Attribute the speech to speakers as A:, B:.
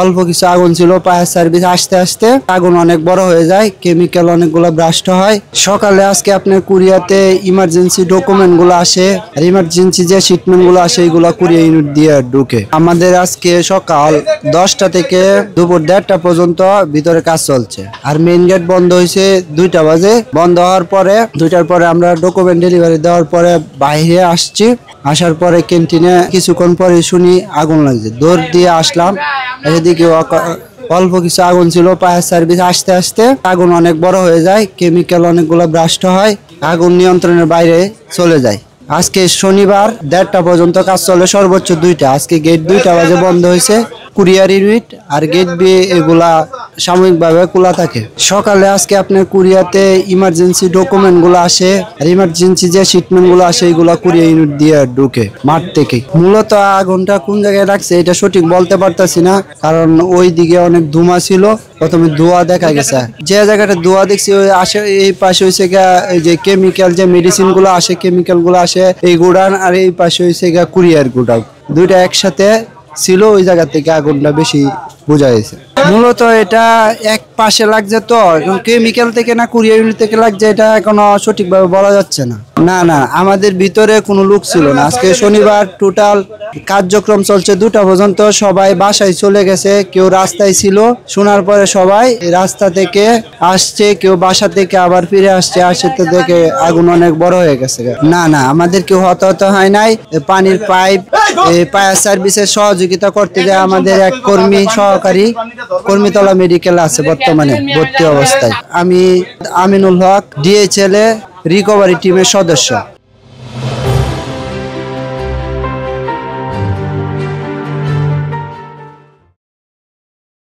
A: অল্প কিছু আগুন ছিল, ফায়ার সার্ভিস আসতে আসতে আগুন অনেক বড় হয়ে যায়, কেমিক্যাল অনেকগুলো ব্রাস্ট হয়। সকালে আজকে আপনার কুরিয়াতে ইমার্জেন্সি ডকুমেন্ট গুলো আসে, আর ইমার্জেন্সি যে শিটমেন্ট গুলো আসে এইগুলো কুরিয়ার ইউনিট দিয়ে ঢুকে। আমাদের আজকে সকাল 10টা থেকে দুপুর 1:30টা পর্যন্ত ভিতরে কাজ চলছে, আর মেইন গেট বন্ধ হয়েছে 2টা বাজে। বন্ধ হওয়ার পরে 2টার পরে আমরা ডকুমেন্ট ডেলিভারি দেওয়ার পরে বাইরে আসছি। আসার পরে ক্যান্টিনে কিছুক্ষণ পরে শুনি আগুন লাগছে, দৌড় দিয়ে আসলাম। এদিকে অল্প কিছু আগুন ছিল, ফায়ার সার্ভিস আসতে আসতে আগুন অনেক বড় হয়ে যায়, কেমিক্যাল অনেকগুলো ব্রাস্ট হয়, আগুন নিয়ন্ত্রণের বাইরে চলে যায়। আজকে শনিবার 1:30টা পর্যন্ত কাজ চলে, সর্বোচ্চ 2টা। আজকে গেট 2টা বাজে বন্ধ হয়েছে কুরিয়ার ইউনিট, আর গেট বি এগুলা সাময়িকভাবে খোলা থাকে। সকালে আজকে আপনার কুরিয়াতে ইমার্জেন্সি ডকুমেন্ট গুলো আসে, আর ইমার্জেন্সি যে শিটমেন্ট গুলো আসে এইগুলা কুরিয়ার ইউনিট দিয়ে ঢুকে মাঠ থেকে। মূলত আগুনটা কোন জায়গায় রাখছে এটা সঠিক বলতে পারতাছি না, কারণ ওই দিকে অনেক ধোঁয়া ছিল, প্রথমে ধোঁয়া দেখা গেছে। যে জায়গাটা ধোঁয়া দেখছি ওই আসে এই পাশে হয়েছে গা এই যে কেমিক্যাল যে মেডিসিন গুলো আসে, কেমিক্যাল গুলো আসে এই গুডাউন, আর এই পাশে হয়েছে গা কুরিয়ার গুডাউন, দুইটা একসাথে ছিল। ওই জায়গা থেকে আগুনটা বেশি বোঝা গেছে। মূলত এটা এক পাশে লাগছে, তো কেমিক্যাল থেকে না কুরিয়ার ইউনিট থেকে লাগছে এটা এখনো সঠিকভাবে বলা যাচ্ছে না। না না, আমাদের ভিতরে কোনো লোক ছিল না। আজকে শনিবার, টোটাল কার্যক্রম চলছে 2টা পর্যন্ত। সবাই বাসায় চলে গেছে, কেউ রাস্তায় ছিল। শোনার পরে সবাই রাস্তা থেকে আসছে, কেউ বাসা থেকে আবার ফিরে আসছে। আসতে থেকে আগুন অনেক বড় হয়ে গেছে। না না, আমাদের কেউ হতাহত হয় নাই। পানির পাইপ ফায়ার সার্ভিসের সহযোগিতা করতে যায় আমাদের এক কর্মী, সহকারী কর্মীতলা মেডিকেল আছে বর্তমানে ভর্তি অবস্থায়। আমি আমিনুল হক, ডিএইচএল রিকভারি টিমের সদস্য।